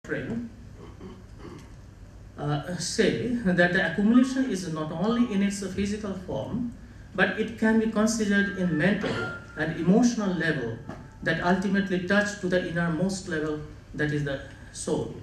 doctrine say that the accumulation is not only in its physical form, but it can be considered in mental and emotional level that ultimately touch to the innermost level, that is the soul.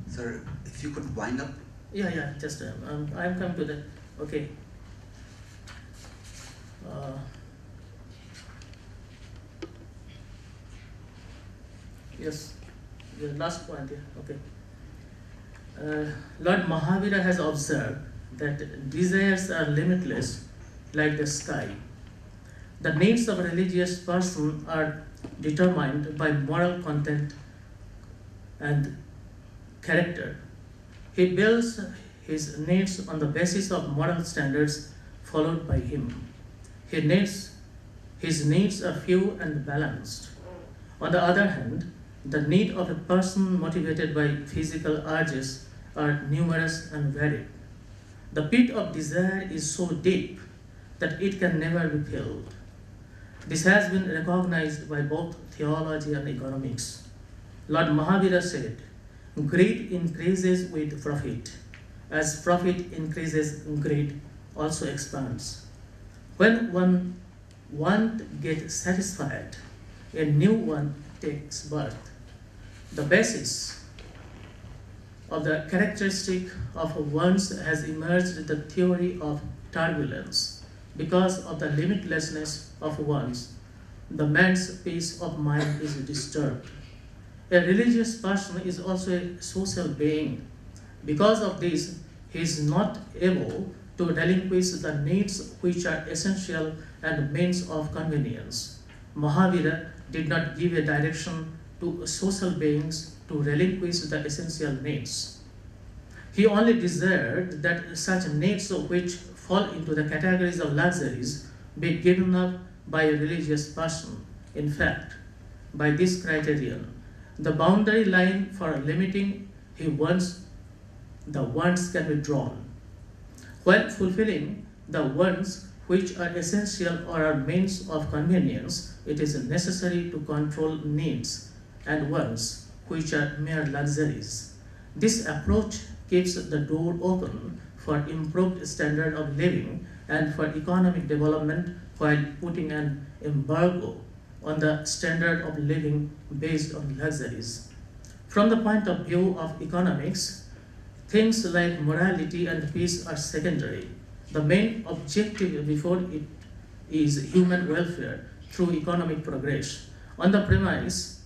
Sir, if you could wind up. Yeah, just I'm come to the, okay. Yes, the last point, yeah, okay. Lord Mahavira has observed that desires are limitless like the sky. The needs of a religious person are determined by moral content and character. He builds his needs on the basis of moral standards followed by him. His needs are few and balanced. On the other hand, the need of a person motivated by physical urges are numerous and varied. The pit of desire is so deep that it can never be filled. This has been recognized by both theology and economics. Lord Mahavira said, greed increases with profit. As profit increases, greed also expands. When one want gets satisfied, a new one takes birth. The basis of the characteristic of wants has emerged the theory of turbulence. Because of the limitlessness of wants, the man's peace of mind is disturbed. A religious person is also a social being. Because of this, he is not able to relinquish the needs which are essential and means of convenience. Mahavira did not give a direction to social beings to relinquish the essential needs. He only desired that such needs which fall into the categories of luxuries be given up by a religious person. In fact, by this criterion, the boundary line for limiting the wants can be drawn. While fulfilling the wants which are essential or are means of convenience, it is necessary to control needs and wants which are mere luxuries. This approach keeps the door open for improved standard of living and for economic development while putting an embargo on the standard of living based on luxuries. From the point of view of economics, things like morality and peace are secondary. The main objective before it is human welfare through economic progress. On the premise,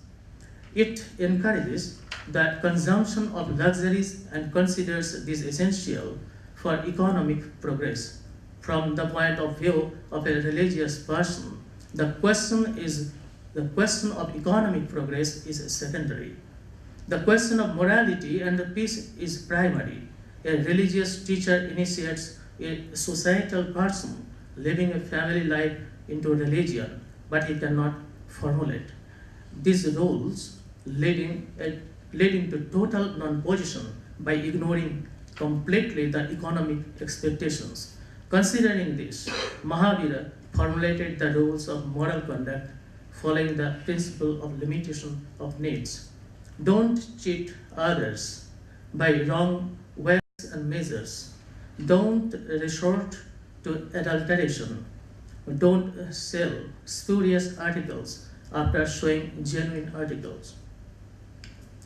it encourages the consumption of luxuries and considers this essential for economic progress. From the point of view of a religious person, the question of economic progress is secondary. The question of morality and peace is primary. A religious teacher initiates a societal person living a family life into religion, but he cannot formulate these rules, leading to total non-position by ignoring completely the economic expectations. Considering this, Mahavira formulated the rules of moral conduct following the principle of limitation of needs. Don't cheat others by wrong ways and measures. Don't resort to adulteration. Don't sell spurious articles after showing genuine articles.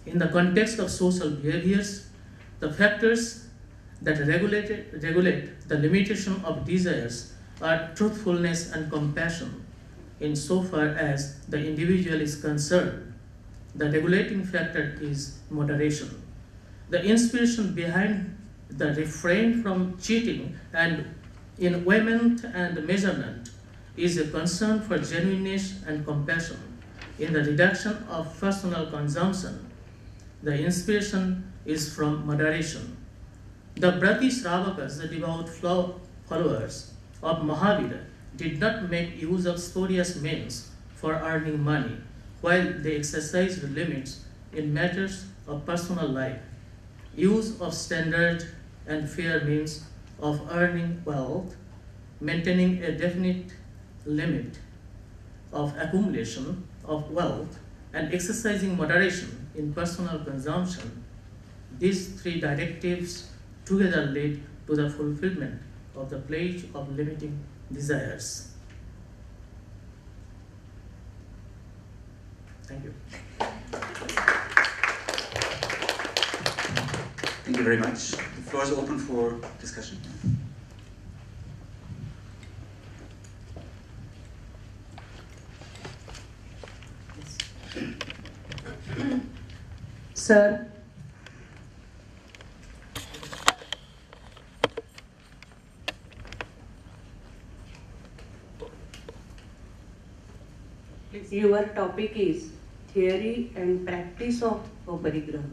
In the context of social behaviors, the factors that regulate the limitation of desires are truthfulness and compassion. Insofar as the individual is concerned, the regulating factor is moderation. The inspiration behind the refrain from cheating and enjoyment and measurement is a concern for genuineness and compassion. In the reduction of personal consumption, the inspiration is from moderation. The Brati Sravakas, the devout followers of Mahavira, did not make use of spurious means for earning money, while they exercised limits in matters of personal life, use of standard and fair means of earning wealth, maintaining a definite limit of accumulation of wealth, and exercising moderation in personal consumption. These three directives together lead to the fulfillment of the pledge of limiting desires. Thank you. Thank you very much. The floor is open for discussion. Sir, your topic is theory and practice of Aparigraha.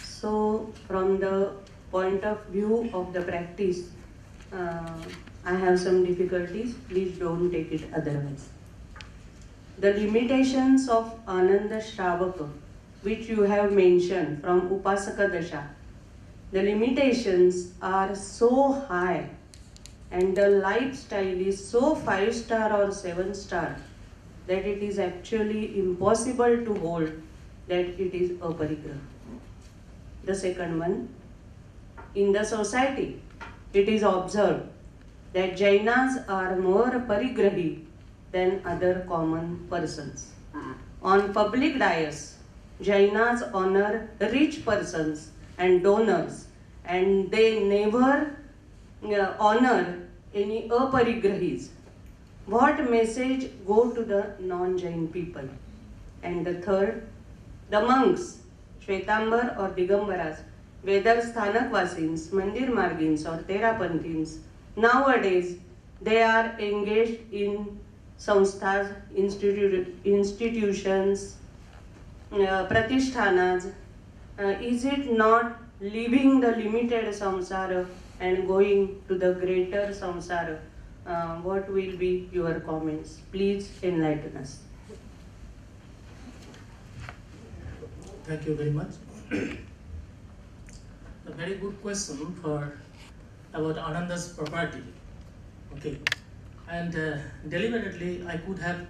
So, from the point of view of the practice, I have some difficulties. Please don't take it otherwise. The limitations of Ananda Shravaka, which you have mentioned from Upasaka Dasha, the limitations are so high and the lifestyle is so 5-star or 7-star that it is actually impossible to hold that it is Aparigraha. The second one, in the society, it is observed that Jainas are more parigrahi than other common persons. On public dais, Jainas honor rich persons and donors, and they never honor any aparigrahis. What message go to the non-Jain people? And the third, the monks, Shwetambar or Digambaras, whether Sthanakvasins, Mandir Margins or Terapanthins, nowadays they are engaged in samsthas, institutions, pratishthanas. Is it not leaving the limited samsara and going to the greater samsara? What will be your comments? Please enlighten us. Thank you very much. A very good question about Ananda's property. Okay, and deliberately I could have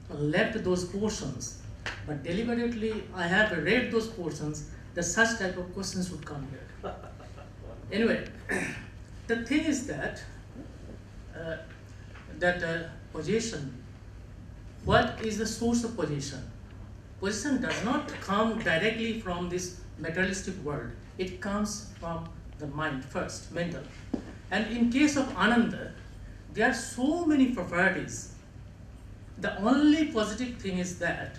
left those portions, but deliberately I have read those portions that such type of questions would come here. Anyway, the thing is that possession. What is the source of possession? Possession does not come directly from this materialistic world. It comes from the mind first, mental. And in case of Ananda, there are so many properties. The only positive thing is that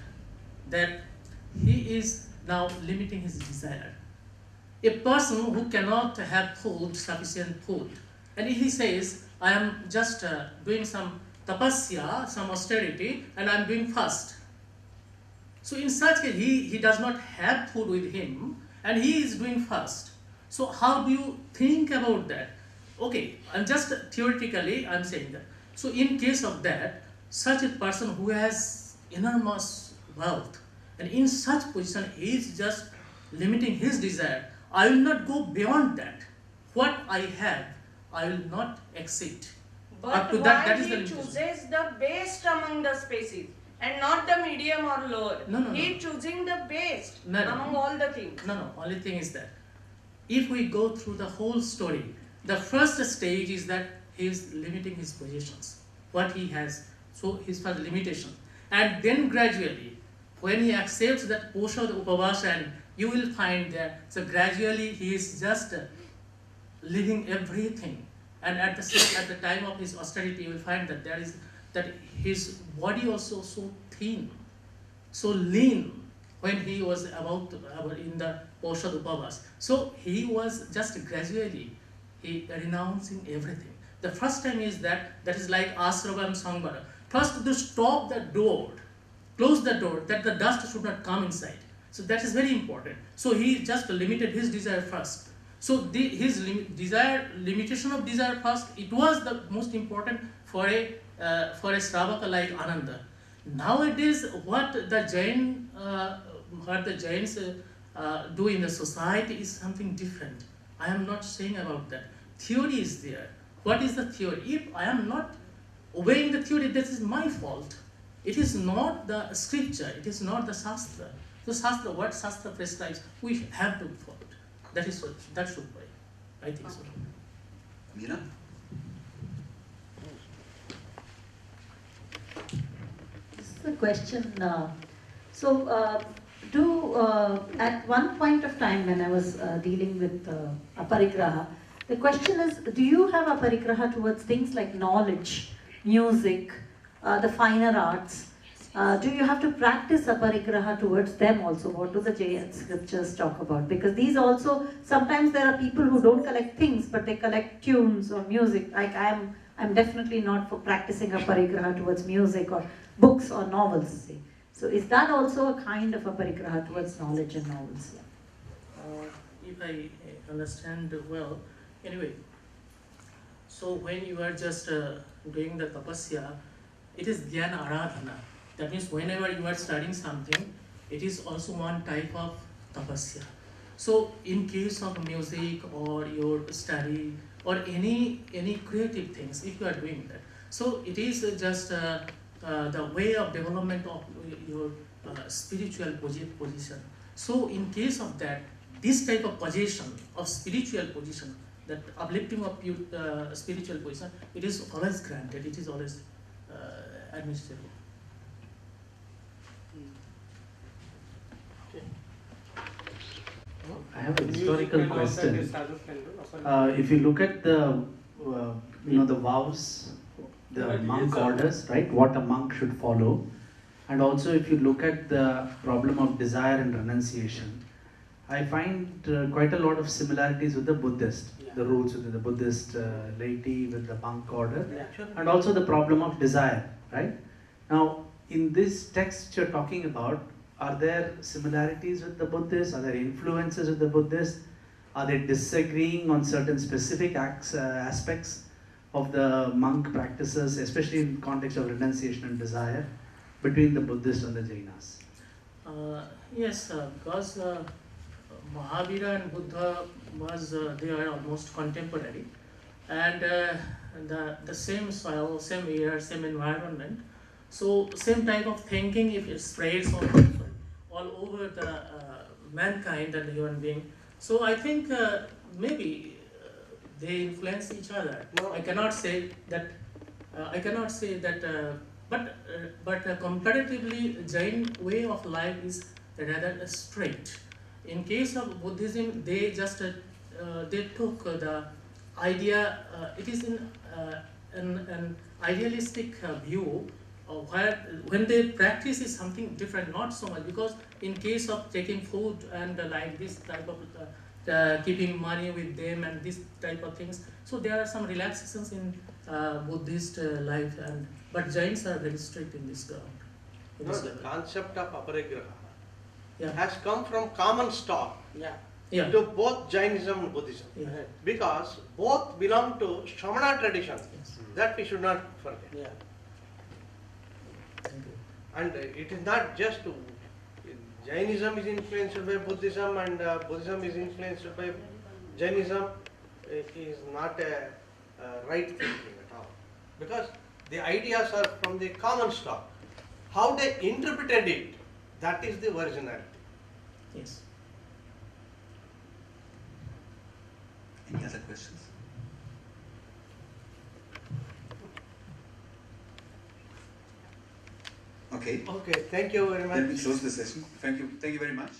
he is now limiting his desire. A person who cannot have food, sufficient food, and if he says, I am just doing some tapasya, some austerity, and I am doing fast. So in such case, he does not have food with him, and he is doing fast. So how do you think about that? Okay, I'm just theoretically, I'm saying that. So in case of that, such a person who has enormous wealth, and in such position, he is just limiting his desire. I will not go beyond that. What I have, I will not exceed. But Up to why that is the he limitation. chooses the best among the species and not the medium or lower? No. He choosing the best No. among all the things. No, only thing is that if we go through the whole story, the first stage is that he is limiting his possessions, what he has, so his first limitation. And then gradually, when he accepts that Poshad Upavasa, and you will find that, so gradually he is just living everything. And at the time of his austerity, you will find that his body also so thin, so lean, when he was in the Poshad Upavas. So he was just gradually renouncing everything. The first time is that is like Asrava and Sangbara. First to stop the door, close the door, that the dust should not come inside. So that is very important. So he just limited his desire first. So his limitation of desire first, it was the most important for a Shravaka like Ananda. Nowadays, what the Jains do in the society is something different. I am not saying about that. Theory is there. What is the theory? If I am not obeying the theory, that is my fault. It is not the scripture, it is not the Shastra. So Shastra, what Shastra prescribes, we have to follow it. That is what, that should be. I think so. Meena? This is a question. At one point of time when I was dealing with Aparigraha, the question is, do you have Aparigraha towards things like knowledge, music, the finer arts? Do you have to practice Aparigraha towards them also? What do the Jain scriptures talk about? Because these also, sometimes there are people who don't collect things, but they collect tunes or music. Like I'm definitely not for practicing Aparigraha towards music or books or novels. See. So is that also a kind of Aparigraha towards knowledge and novels? If I understand well, anyway, so when you are just doing the tapasya, it is jnana aradhana. That means whenever you are studying something, it is also one type of tapasya. So in case of music or your study or any creative things, if you are doing that, so it is just the way of development of your spiritual position. So in case of that, this type of position of spiritual position, that uplifting of your spiritual position, it is always granted, it is always admissible. I have a historical question. If you look at the the vows, the monk orders, right? What a monk should follow, and also if you look at the problem of desire and renunciation, I find quite a lot of similarities with the Buddhist, the rules with the Buddhist laity, with the monk order, and also the problem of desire, right? Now, in this text you're talking about, are there similarities with the Buddhists? Are there influences with the Buddhists? Are they disagreeing on certain specific aspects of the monk practices, especially in context of renunciation and desire, between the Buddhists and the Jainas? Yes, because Mahavira and Buddha they are almost contemporary, and the same soil, same air, same environment. So same type of thinking, if it spreads all over the mankind and the human being. So I think maybe they influence each other. No. I cannot say that. But comparatively, Jain way of life is rather straight. In case of Buddhism, they just they took the idea. It is in an idealistic view. When they practice is something different, not so much, because in case of taking food and like this type of keeping money with them and this type of things, so there are some relaxations in Buddhist life, but Jains are very strict in this ground. The concept of Aparigraha Yeah. has come from common stock Yeah. to both Jainism and Buddhism, because both belong to Shramana tradition. Yes. That we should not forget. Thank you. And it is not just Jainism is influenced by Buddhism and Buddhism is influenced by Jainism. It is not a right thinking at all, because the ideas are from the common stock. How they interpreted it, that is the originality. Yes. Any other questions? Okay. Okay, thank you very much. Then we close the session. Thank you very much.